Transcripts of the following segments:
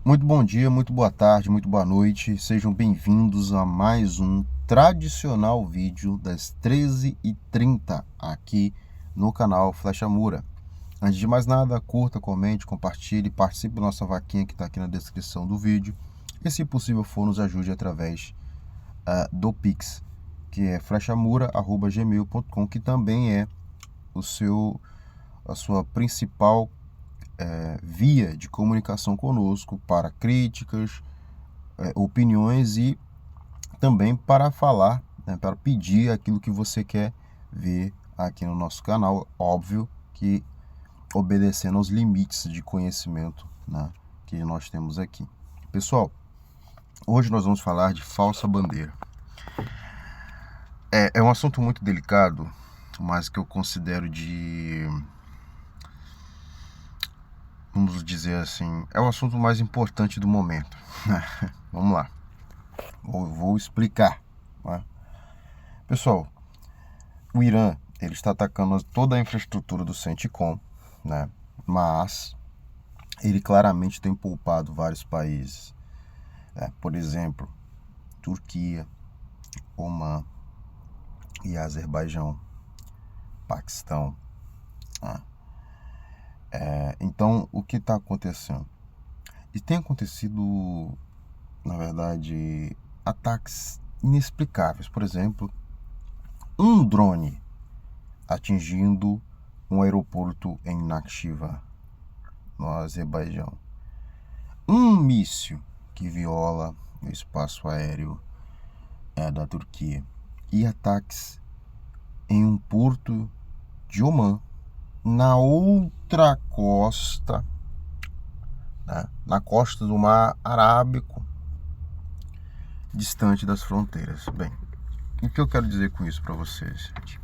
Muito bom dia, muito boa tarde, muito boa noite. Sejam bem-vindos a mais um tradicional vídeo das 13h30 aqui no canal Flecha Mura. Antes de mais nada, curta, comente, compartilhe, participe da nossa vaquinha que está aqui na descrição do vídeo. E se possível for, nos ajude através do Pix, que é flechamura@gmail.com, que também é a sua principal via de comunicação conosco para críticas, opiniões e também para falar, né, para pedir aquilo que você quer ver aqui no nosso canal. Óbvio que obedecendo aos limites de conhecimento, né, que nós temos aqui. Pessoal, hoje nós vamos falar de falsa bandeira. É um assunto muito delicado, mas que eu considero vamos dizer assim, é o assunto mais importante do momento. Vamos lá, vou explicar. Né? Pessoal, o Irã ele está atacando toda a infraestrutura do CENTCOM, né? Mas ele claramente tem poupado vários países. Por exemplo, Turquia, Omã e Azerbaijão, Paquistão. Né? Então, o que está acontecendo? E tem acontecido, na verdade, ataques inexplicáveis. Por exemplo, um drone atingindo um aeroporto em Nakhchivan, no Azerbaijão. Um míssil que viola o espaço aéreo da Turquia. E ataques em um porto de Omã, na outra costa, né, na costa do Mar Arábico, distante das fronteiras. Bem, o que eu quero dizer com isso para vocês, gente?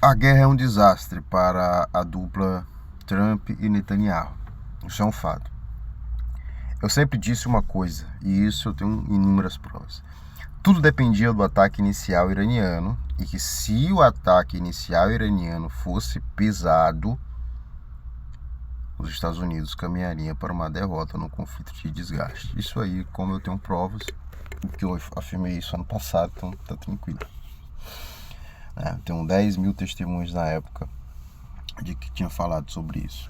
A guerra é um desastre para a dupla Trump e Netanyahu. Isso é um fato. Eu sempre disse uma coisa, e isso eu tenho inúmeras provas. Tudo dependia do ataque inicial iraniano, e que se o ataque inicial iraniano fosse pesado, os Estados Unidos caminhariam para uma derrota no conflito de desgaste. Isso aí, como eu tenho provas, porque eu afirmei isso ano passado, então tá tranquilo. Tenho 10 mil testemunhos na época de que tinha falado sobre isso.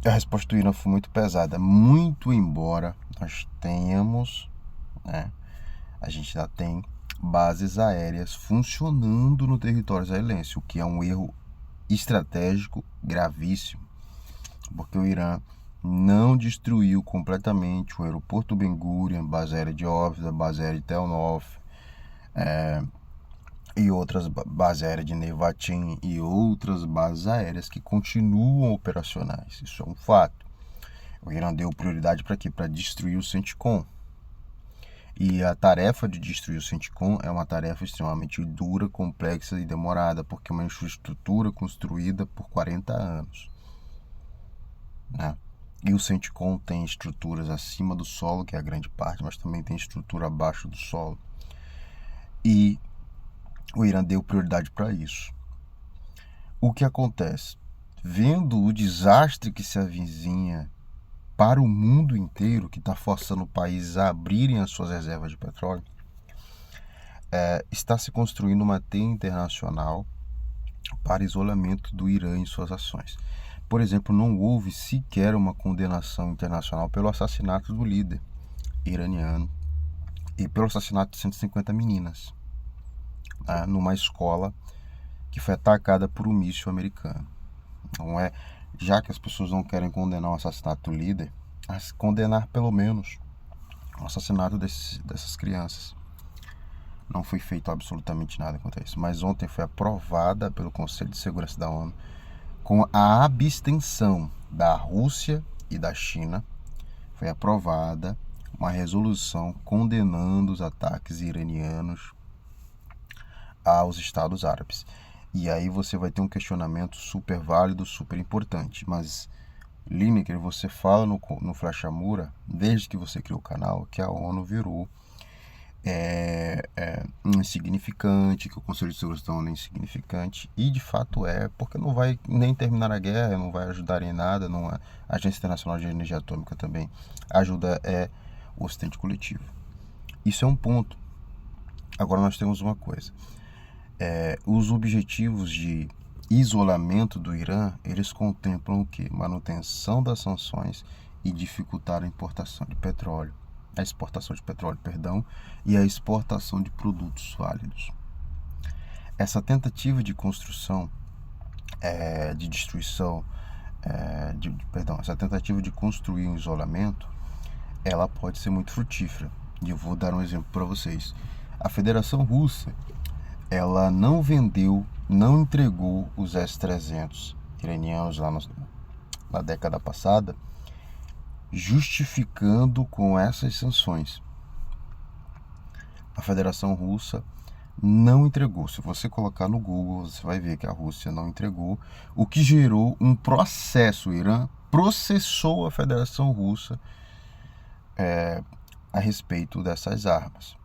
A resposta do Irã foi muito pesada, muito embora nós tenhamos, né, a gente já tem bases aéreas funcionando no território israelense, o que é um erro estratégico gravíssimo, porque o Irã não destruiu completamente o aeroporto Ben Gurion, base aérea de Hofs, a base aérea de Tel Nof, e outras bases aéreas de Nevatim e outras bases aéreas que continuam operacionais. Isso é um fato. O Irã deu prioridade para quê? Para destruir o CENTCOM. E a tarefa de destruir o CENTCOM é uma tarefa extremamente dura, complexa e demorada, porque é uma infraestrutura construída por 40 anos. Né? E o CENTCOM tem estruturas acima do solo, que é a grande parte, mas também tem estrutura abaixo do solo. E o Irã deu prioridade para isso. O que acontece? Vendo o desastre que se avizinha para o mundo inteiro, que está forçando países a abrirem as suas reservas de petróleo, está se construindo uma teia internacional para isolamento do Irã em suas ações. Por exemplo, não houve sequer uma condenação internacional pelo assassinato do líder iraniano e pelo assassinato de 150 meninas numa escola que foi atacada por um míssil americano. Não é, já que as pessoas não querem condenar o assassinato do líder, a condenar pelo menos o assassinato dessas crianças. Não foi feito absolutamente nada contra isso. Mas ontem foi aprovada pelo Conselho de Segurança da ONU, com a abstenção da Rússia e da China, foi aprovada uma resolução condenando os ataques iranianos aos Estados Árabes. E aí você vai ter um questionamento super válido, super importante. Mas, Lineker, você fala no Flecha Mura, desde que você criou o canal, que a ONU virou insignificante, que o Conselho de Segurança da ONU é insignificante, e de fato porque não vai nem terminar a guerra, não vai ajudar em nada, não, a Agência Internacional de Energia Atômica também ajuda o Ocidente coletivo. Isso é um ponto. Agora nós temos uma coisa. Os objetivos de isolamento do Irã, eles contemplam o quê? Manutenção das sanções e dificultar a importação de petróleo, a exportação de petróleo, perdão, e a exportação de produtos válidos. Essa tentativa de construção, de destruição, essa tentativa de construir um isolamento, ela pode ser muito frutífera. E eu vou dar um exemplo para vocês. A Federação Russa, ela não entregou os S-300 iranianos lá na década passada, justificando com essas sanções. A Federação Russa não entregou. Se você colocar no Google, você vai ver que a Rússia não entregou, o que gerou um processo. O Irã processou a Federação Russa a respeito dessas armas,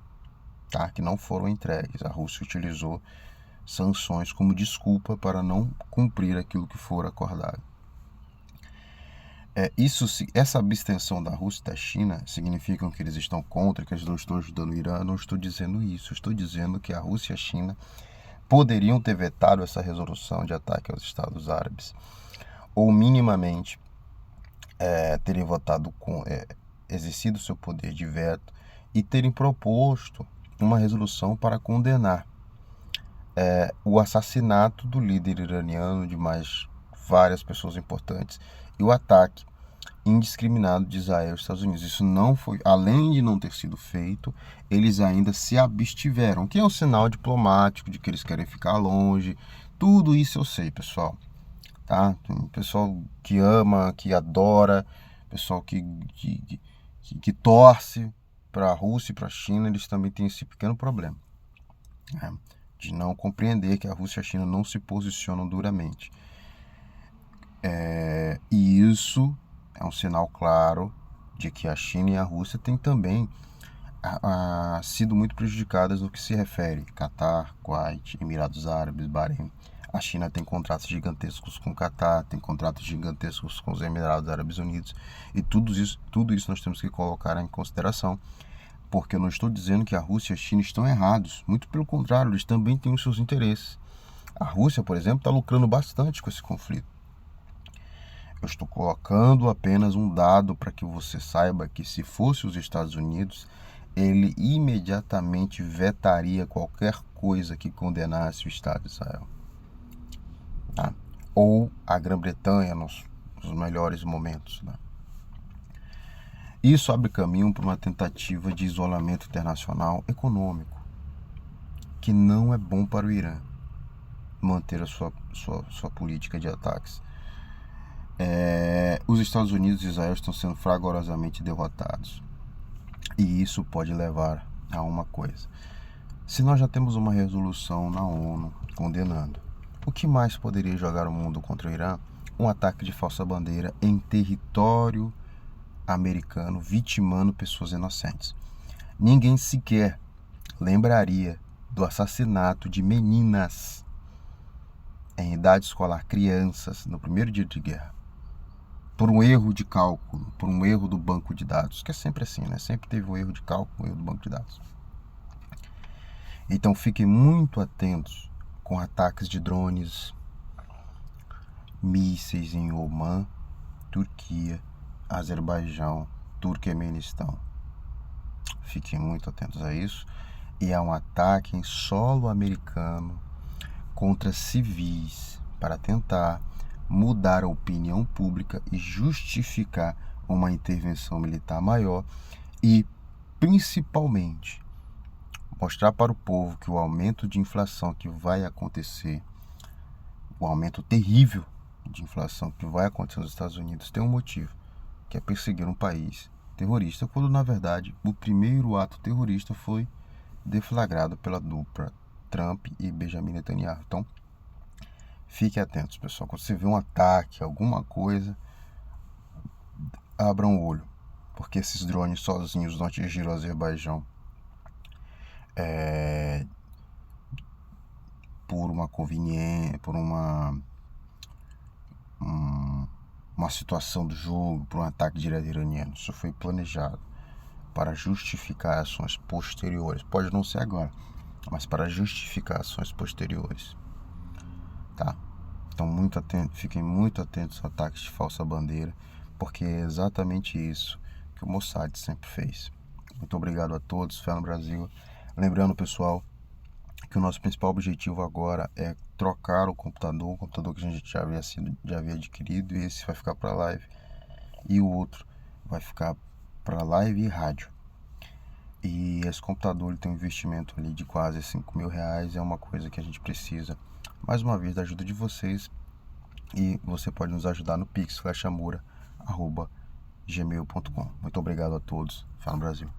tá? Que não foram entregues. A Rússia utilizou sanções como desculpa para não cumprir aquilo que for acordado. Essa abstenção da Rússia e da China significam que eles estão contra, que eles não estão ajudando o Irã. Eu não estou dizendo isso. Eu estou dizendo que a Rússia e a China poderiam ter vetado essa resolução de ataque aos Estados Árabes, ou minimamente terem votado exercido seu poder de veto e terem proposto uma resolução para condenar o assassinato do líder iraniano, de mais várias pessoas importantes, e o ataque indiscriminado de Israel aos Estados Unidos. Isso não foi, além de não ter sido feito, eles ainda se abstiveram, que é um sinal diplomático de que eles querem ficar longe. Tudo isso eu sei, pessoal. Tá? Pessoal que ama, que adora, pessoal que torce para a Rússia e para a China, eles também têm esse pequeno problema, né? De não compreender que a Rússia e a China não se posicionam duramente. E isso é um sinal claro de que a China e a Rússia têm também sido muito prejudicadas no que se refere Catar, Kuwait, Emirados Árabes, Bahrein. A China tem contratos gigantescos com o Catar, tem contratos gigantescos com os Emirados Árabes Unidos, e tudo isso nós temos que colocar em consideração, porque eu não estou dizendo que a Rússia e a China estão errados, muito pelo contrário, eles também têm os seus interesses. A Rússia, por exemplo, está lucrando bastante com esse conflito. Eu estou colocando apenas um dado para que você saiba que, se fosse os Estados Unidos, ele imediatamente vetaria qualquer coisa que condenasse o Estado de Israel, tá? Ou a Grã-Bretanha nos melhores momentos, né? Isso abre caminho para uma tentativa de isolamento internacional econômico, que não é bom para o Irã manter a sua política de ataques. Os Estados Unidos e Israel estão sendo fragorosamente derrotados, e isso pode levar a uma coisa. Se nós já temos uma resolução na ONU condenando, o que mais poderia jogar o mundo contra o Irã? Um ataque de falsa bandeira em território americano, vitimando pessoas inocentes. Ninguém sequer lembraria do assassinato de meninas em idade escolar, crianças, no primeiro dia de guerra, por um erro de cálculo, por um erro do banco de dados, que é sempre assim, né? Sempre teve um erro de cálculo, um erro do banco de dados. Então fiquem muito atentos com ataques de drones, mísseis em Omã, Turquia, Azerbaijão, Turquemenistão. Fiquem muito atentos a isso. E há um ataque em solo americano contra civis para tentar mudar a opinião pública e justificar uma intervenção militar maior e, principalmente, mostrar para o povo que o aumento de inflação que vai acontecer, o aumento terrível de inflação que vai acontecer nos Estados Unidos, tem um motivo, que é perseguir um país terrorista, quando na verdade o primeiro ato terrorista foi deflagrado pela dupla Trump e Benjamin Netanyahu. Então, fiquem atentos, pessoal. Quando você vê um ataque, alguma coisa, abram o olho, porque esses drones sozinhos não atingiram o Azerbaijão por uma conveniência, por uma situação do jogo, por um ataque direto iraniano. Isso foi planejado para justificar ações posteriores. Pode não ser agora, mas para justificar ações posteriores. Tá? Então, fiquem muito atentos a ataques de falsa bandeira, porque é exatamente isso que o Mossad sempre fez. Muito obrigado a todos, fé no Brasil. Lembrando, pessoal, que o nosso principal objetivo agora é trocar o computador que a gente já havia adquirido, e esse vai ficar para live, e o outro vai ficar para live e rádio. E esse computador ele tem um investimento ali de quase R$5.000, é uma coisa que a gente precisa, mais uma vez, da ajuda de vocês, e você pode nos ajudar no pix flechamura@gmail.com. Muito obrigado a todos, fala no Brasil.